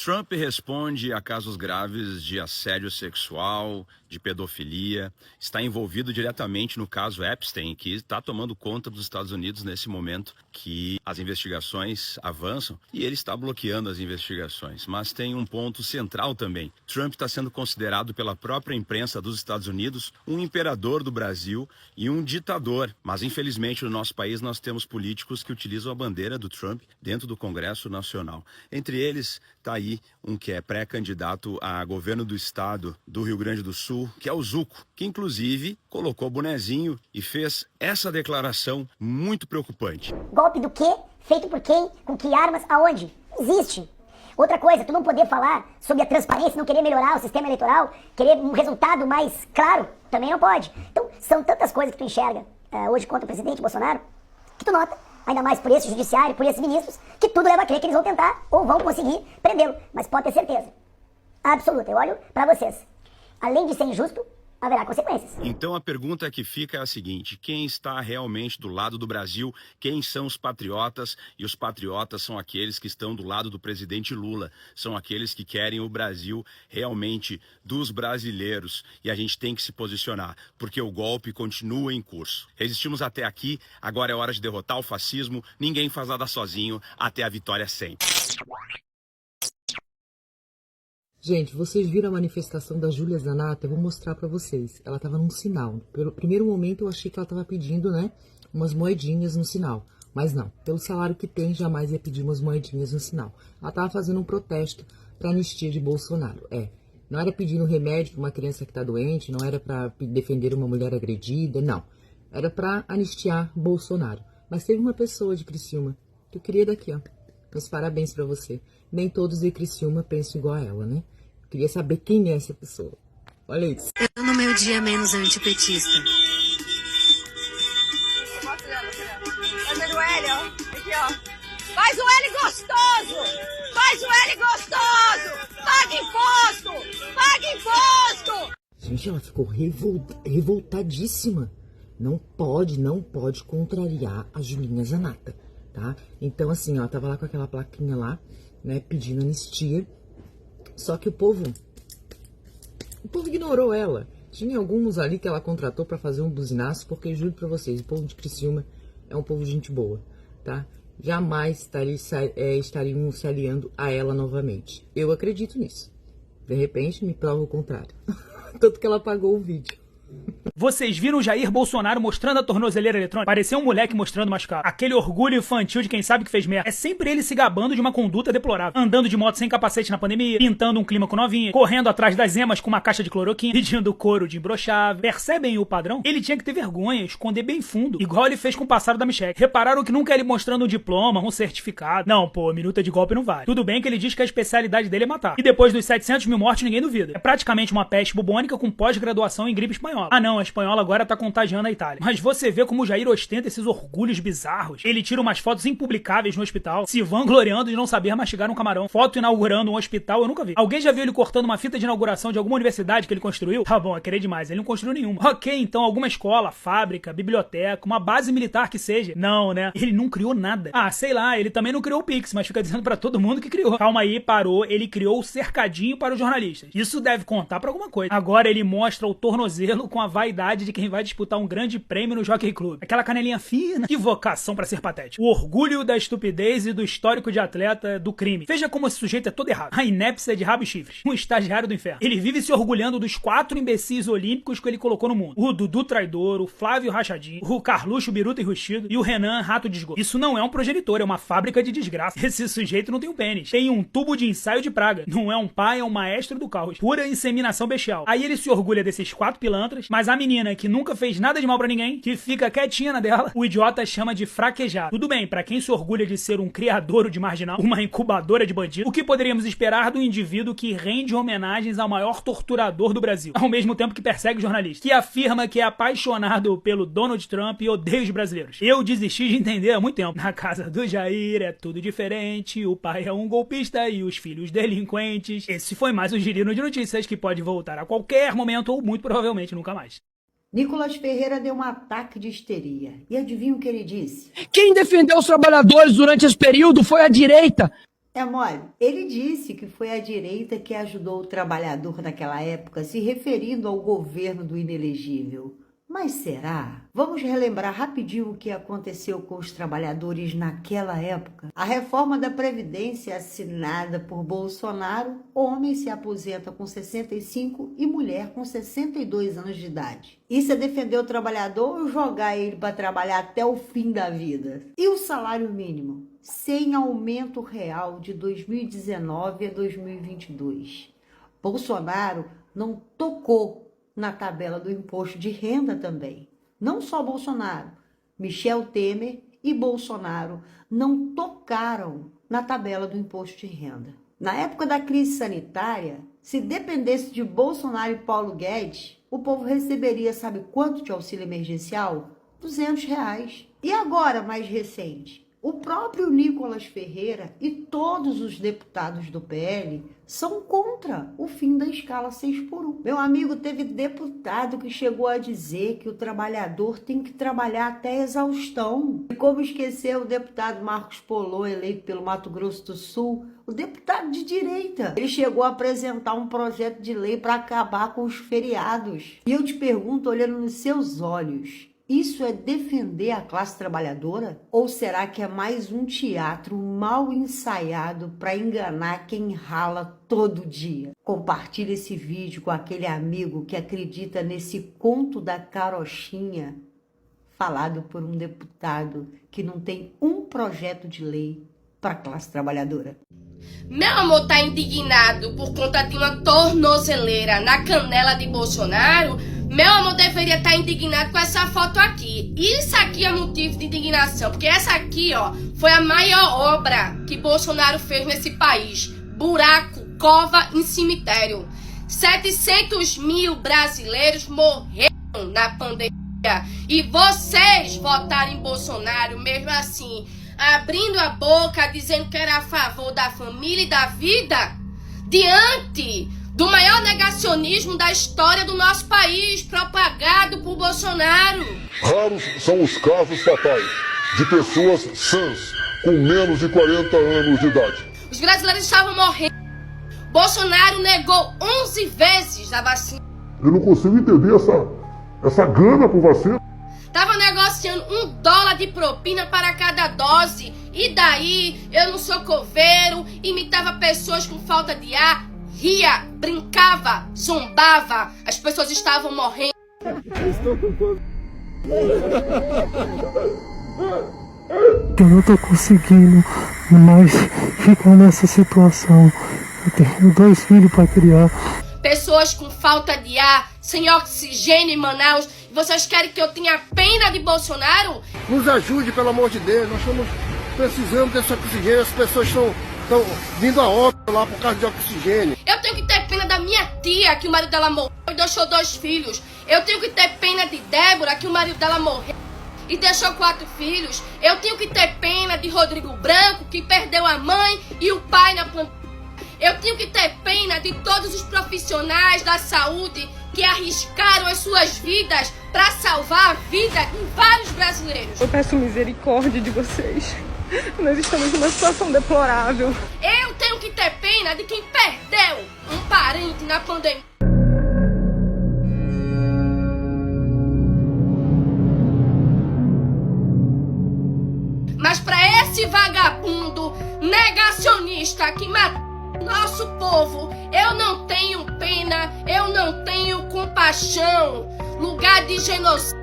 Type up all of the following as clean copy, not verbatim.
Trump responde a casos graves de assédio sexual, de pedofilia, está envolvido diretamente no caso Epstein, que está tomando conta dos Estados Unidos nesse momento que as investigações avançam e ele está bloqueando as investigações. Mas tem um ponto central também. Trump está sendo considerado pela própria imprensa dos Estados Unidos um imperador do Brasil e um ditador. Mas infelizmente no nosso país nós temos políticos que utilizam a bandeira do Trump dentro do Congresso Nacional. Entre eles está aí um que é pré-candidato a governo do estado do Rio Grande do Sul, que é o Zuco, que inclusive colocou bonezinho e fez essa declaração muito preocupante. Golpe do quê? Feito por quem? Com que armas? Aonde? Não existe. Outra coisa, tu não poder falar sobre a transparência, não querer melhorar o sistema eleitoral, querer um resultado mais claro, também não pode. Então, são tantas coisas que tu enxerga hoje contra o presidente Bolsonaro, que tu nota, ainda mais por esse judiciário, por esses ministros, que tudo leva a crer que eles vão tentar ou vão conseguir prendê-lo. Mas pode ter certeza absoluta, eu olho pra vocês. Além de ser injusto, haverá consequências. Então a pergunta que fica é a seguinte: quem está realmente do lado do Brasil? Quem são os patriotas? E os patriotas são aqueles que estão do lado do presidente Lula, são aqueles que querem o Brasil realmente dos brasileiros. E a gente tem que se posicionar, porque o golpe continua em curso. Resistimos até aqui, agora é hora de derrotar o fascismo. Ninguém faz nada sozinho, até a vitória sempre. Gente, vocês viram a manifestação da Júlia Zanatta? Eu vou mostrar pra vocês. Ela tava num sinal. Pelo primeiro momento eu achei que ela tava pedindo, né, umas moedinhas no sinal. Mas não, pelo salário que tem, jamais ia pedir umas moedinhas no sinal. Ela tava fazendo um protesto pra anistia de Bolsonaro. Não era pedindo remédio pra uma criança que tá doente, não era pra defender uma mulher agredida, não. Era pra anistiar Bolsonaro. Mas teve uma pessoa de Criciúma que eu queria daqui, ó. Meus parabéns pra você. Nem todos de Criciúma pensam igual a ela, né? Queria saber quem é essa pessoa. Olha isso. Eu no meu dia menos antipetista. Fazer o L, ó. Aqui, ó. Faz o L gostoso! Faz o L gostoso! Paga imposto! Paga imposto! Gente, ela ficou revoltadíssima. Não pode contrariar a Julinha Zanatta, tá? Então, assim, ó, tava lá com aquela plaquinha lá, né, pedindo anistia. Só que o povo ignorou ela. Tinha alguns ali que ela contratou pra fazer um buzinaço, porque juro pra vocês, o povo de Criciúma é um povo de gente boa, tá? Jamais estariam se aliando a ela novamente. Eu acredito nisso. De repente, me prova o contrário. Tanto que ela apagou o vídeo. Vocês viram Jair Bolsonaro mostrando a tornozeleira eletrônica? Parecia um moleque mostrando machucado. Aquele orgulho infantil de quem sabe que fez merda. É sempre ele se gabando de uma conduta deplorável. Andando de moto sem capacete na pandemia, pintando um clima com novinha, correndo atrás das emas com uma caixa de cloroquina, pedindo couro de imbrochável. Percebem o padrão? Ele tinha que ter vergonha, esconder bem fundo, igual ele fez com o passado da Michelle. Repararam que nunca é ele mostrando um diploma, um certificado. Não, pô, minuta de golpe não vale. Tudo bem que ele diz que a especialidade dele é matar. E depois dos 700 mil mortes, ninguém duvida. É praticamente uma peste bubônica com pós-graduação em gripe espanhola. Ah não, a espanhola agora tá contagiando a Itália. Mas você vê como o Jair ostenta esses orgulhos bizarros. Ele tira umas fotos impublicáveis no hospital, se vangloriando de não saber mastigar um camarão. Foto inaugurando um hospital, eu nunca vi. Alguém já viu ele cortando uma fita de inauguração de alguma universidade que ele construiu? Tá bom, é querer demais, ele não construiu nenhuma. Ok, então alguma escola, fábrica, biblioteca, uma base militar que seja. Não, né? Ele não criou nada. Ah, sei lá, ele também não criou o Pix, mas fica dizendo pra todo mundo que criou. Calma aí, parou, ele criou o cercadinho para os jornalistas. Isso deve contar pra alguma coisa. Agora ele mostra o tornozelo com a vaidade de quem vai disputar um grande prêmio no Jockey Club. Aquela canelinha fina. Que vocação pra ser patético. O orgulho da estupidez e do histórico de atleta do crime. Veja como esse sujeito é todo errado. A inépcia de rabo e chifres. Um estagiário do inferno. Ele vive se orgulhando dos 4 imbecis olímpicos que ele colocou no mundo. O Dudu Traidor, o Flávio Rachadinho, o Carluxo Biruta Enrustido e o Renan Rato de Esgoto. Isso não é um progenitor, é uma fábrica de desgraça. Esse sujeito não tem um pênis. Tem um tubo de ensaio de praga. Não é um pai, é um maestro do caos. Pura inseminação bestial. Aí ele se orgulha desses 4 pilantras, mas a menina que nunca fez nada de mal pra ninguém, que fica quietinha na dela, o idiota chama de fraquejado. Tudo bem, pra quem se orgulha de ser um criadouro de marginal, uma incubadora de bandido, o que poderíamos esperar do indivíduo que rende homenagens ao maior torturador do Brasil, ao mesmo tempo que persegue jornalistas, que afirma que é apaixonado pelo Donald Trump e odeia os brasileiros. Eu desisti de entender há muito tempo. Na casa do Jair é tudo diferente, o pai é um golpista e os filhos delinquentes. Esse foi mais um Girino de Notícias que pode voltar a qualquer momento ou muito provavelmente nunca mais. Nicolas Ferreira deu um ataque de histeria. E adivinha o que ele disse? Quem defendeu os trabalhadores durante esse período foi a direita. É mole? Ele disse que foi a direita que ajudou o trabalhador naquela época, se referindo ao governo do inelegível. Mas será? Vamos relembrar rapidinho o que aconteceu com os trabalhadores naquela época. A reforma da Previdência assinada por Bolsonaro, homem se aposenta com 65 e mulher com 62 anos de idade. Isso é defender o trabalhador ou jogar ele para trabalhar até o fim da vida? E o salário mínimo? Sem aumento real de 2019 a 2022. Bolsonaro não tocou na tabela do imposto de renda também. Não só Bolsonaro, Michel Temer e Bolsonaro não tocaram na tabela do imposto de renda. Na época da crise sanitária, se dependesse de Bolsonaro e Paulo Guedes, o povo receberia, sabe quanto de auxílio emergencial? R$200. E agora, mais recente, o próprio Nicolas Ferreira e todos os deputados do PL são contra o fim da escala 6x1. Meu amigo, teve deputado que chegou a dizer que o trabalhador tem que trabalhar até exaustão. E como esquecer o deputado Marcos Polô, eleito pelo Mato Grosso do Sul, o deputado de direita. Ele chegou a apresentar um projeto de lei para acabar com os feriados. E eu te pergunto, olhando nos seus olhos, isso é defender a classe trabalhadora? Ou será que é mais um teatro mal ensaiado para enganar quem rala todo dia? Compartilhe esse vídeo com aquele amigo que acredita nesse conto da carochinha falado por um deputado que não tem um projeto de lei para a classe trabalhadora. Meu amor tá indignado por conta de uma tornozeleira na canela de Bolsonaro. Meu amor deveria estar indignado com essa foto aqui. Isso aqui é motivo de indignação, porque essa aqui, ó, foi a maior obra que Bolsonaro fez nesse país. Buraco, cova em cemitério. 700 mil brasileiros morreram na pandemia. E vocês votaram em Bolsonaro mesmo assim, abrindo a boca, dizendo que era a favor da família e da vida, diante do maior negacionismo da história do nosso país, propagado por Bolsonaro. Raros são os casos fatais de pessoas sãs com menos de 40 anos de idade. Os brasileiros estavam morrendo. Bolsonaro negou 11 vezes a vacina. Eu não consigo entender essa gana por vacina. Tava negociando $1 de propina para cada dose. E daí, eu não sou coveiro, imitava pessoas com falta de ar, ria, brincava, zombava. As pessoas estavam morrendo. Estou com fome. Eu não tô conseguindo mais ficar nessa situação. Eu tenho 2 filhos para criar. Pessoas com falta de ar, sem oxigênio em Manaus. E vocês querem que eu tenha pena de Bolsonaro? Nos ajude, pelo amor de Deus. Nós estamos precisando desse oxigênio. As pessoas estão vindo a óbito lá por causa de oxigênio. Eu tenho que ter pena da minha tia, que o marido dela morreu e deixou 2 filhos. Eu tenho que ter pena de Débora, que o marido dela morreu e deixou 4 filhos. Eu tenho que ter pena de Rodrigo Branco, que perdeu a mãe e o pai na pandemia. Eu tenho que ter pena de todos os profissionais da saúde que arriscaram as suas vidas para salvar a vida de vários brasileiros. Eu peço misericórdia de vocês. Nós estamos numa situação deplorável. Eu tenho que ter pena de quem perdeu um parente na pandemia. Mas para esse vagabundo negacionista que matou nosso povo, eu não tenho pena, eu não tenho compaixão. Lugar de genocídio,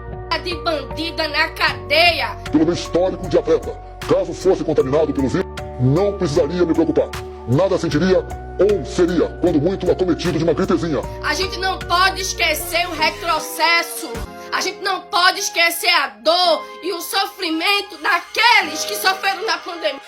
de bandida na cadeia. Pelo histórico de atleta, caso fosse contaminado pelo vírus, não precisaria me preocupar. Nada sentiria ou seria, quando muito, acometido de uma gripezinha. A gente não pode esquecer o retrocesso. A gente não pode esquecer a dor e o sofrimento daqueles que sofreram na pandemia.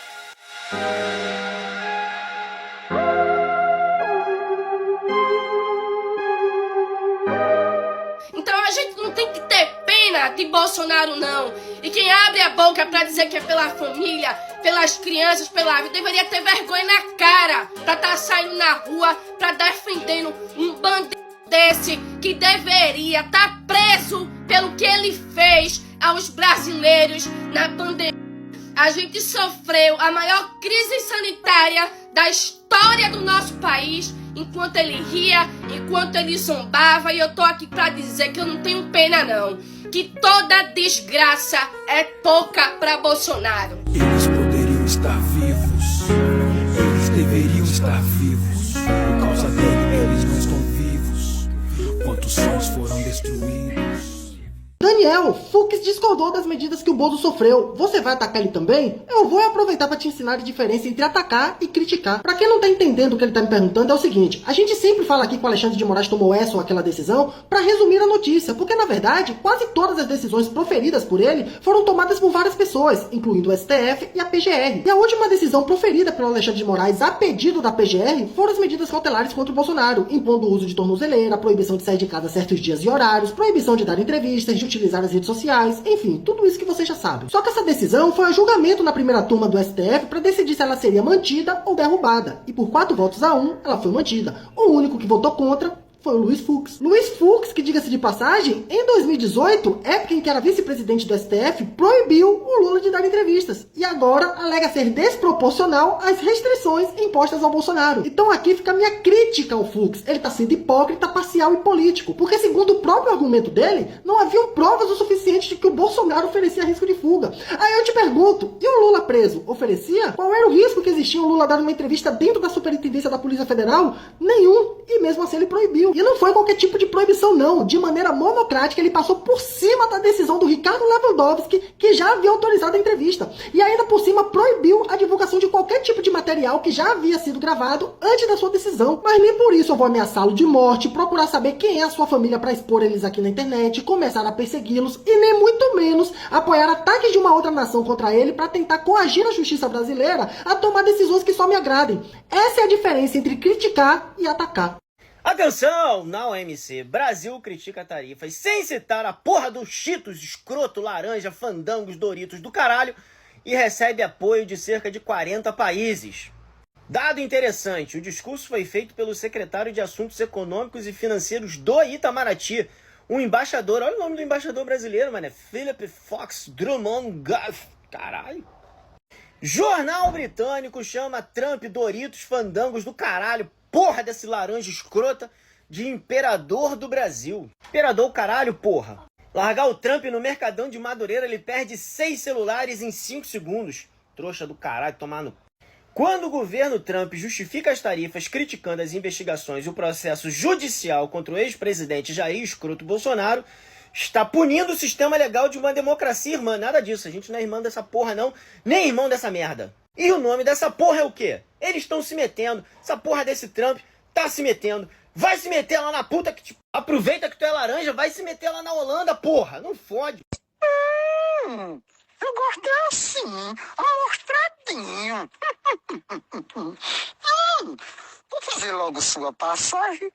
Então a gente não tem que ter pena de Bolsonaro, não. E quem abre a boca pra dizer que é pela família, pelas crianças, pela vida, deveria ter vergonha na cara pra estar saindo na rua, pra defendendo um bandido desse que deveria estar preso pelo que ele fez aos brasileiros na pandemia. a gente sofreu a maior crise sanitária da história do nosso país, enquanto ele ria, enquanto ele zombava, e eu tô aqui pra dizer que eu não tenho pena não, que toda desgraça é pouca pra Bolsonaro. Eles poderiam estar vivos, eles deveriam estar vivos, por causa dele eles não estão vivos, quantos sonhos foram destruídos. Daniel, Fux discordou das medidas que o Bozo sofreu. Você vai atacar ele também? Eu vou aproveitar para te ensinar a diferença entre atacar e criticar. Para quem não tá entendendo o que ele tá me perguntando, é o seguinte: a gente sempre fala aqui que o Alexandre de Moraes tomou essa ou aquela decisão para resumir a notícia, porque na verdade, quase todas as decisões proferidas por ele foram tomadas por várias pessoas, incluindo o STF e a PGR. E a última decisão proferida pelo Alexandre de Moraes a pedido da PGR foram as medidas cautelares contra o Bolsonaro, impondo o uso de tornozeleira, proibição de sair de casa certos dias e horários, proibição de dar entrevistas, de utilizar as redes sociais, enfim, tudo isso que vocês já sabem. Só que essa decisão foi a julgamento na primeira turma do STF para decidir se ela seria mantida ou derrubada. E por 4-1, ela foi mantida. O único que votou contra foi o Luiz Fux. Luiz Fux, que diga-se de passagem, em 2018, época em que era vice-presidente do STF, proibiu o Lula de dar entrevistas. E agora alega ser desproporcional às restrições impostas ao Bolsonaro. Então aqui fica a minha crítica ao Fux. Ele tá sendo hipócrita, parcial e político. Porque segundo o próprio argumento dele, não haviam provas o suficiente de que o Bolsonaro oferecia risco de fuga. Aí eu te pergunto, e o Lula preso? Oferecia? Qual era o risco que existia o Lula dar uma entrevista dentro da superintendência da Polícia Federal? Nenhum. E mesmo assim ele proibiu. E não foi qualquer tipo de proibição não, de maneira monocrática ele passou por cima da decisão do Ricardo Lewandowski, que já havia autorizado a entrevista, e ainda por cima proibiu a divulgação de qualquer tipo de material que já havia sido gravado antes da sua decisão. Mas nem por isso eu vou ameaçá-lo de morte, procurar saber quem é a sua família para expor eles aqui na internet, começar a persegui-los, e nem muito menos apoiar ataques de uma outra nação contra ele para tentar coagir a justiça brasileira a tomar decisões que só me agradem. Essa é a diferença entre criticar e atacar. Atenção, na OMC, Brasil critica tarifas sem citar a porra dos Cheetos, escroto, laranja, fandangos, Doritos do caralho e recebe apoio de cerca de 40 países. Dado interessante, o discurso foi feito pelo secretário de Assuntos Econômicos e Financeiros do Itamaraty, um embaixador, olha o nome do embaixador brasileiro, mano, é Philip Fox Drummond Guff, caralho. Jornal britânico chama Trump, Doritos, fandangos do caralho, porra desse laranja escrota, de imperador do Brasil. Imperador caralho, porra. Largar o Trump no Mercadão de Madureira, ele perde 6 celulares em 5 segundos. Trouxa do caralho, tomar no... Quando o governo Trump justifica as tarifas criticando as investigações e o processo judicial contra o ex-presidente Jair Escroto Bolsonaro, está punindo o sistema legal de uma democracia irmã. Nada disso, a gente não é irmã dessa porra não, nem irmão dessa merda. E o nome dessa porra é o quê? Eles estão se metendo, essa porra desse Trump tá se metendo, vai se meter lá na puta que te... Aproveita que tu é laranja, vai se meter lá na Holanda, porra, não fode. Eu gosto é assim, amostradinho. Vou fazer logo sua passagem.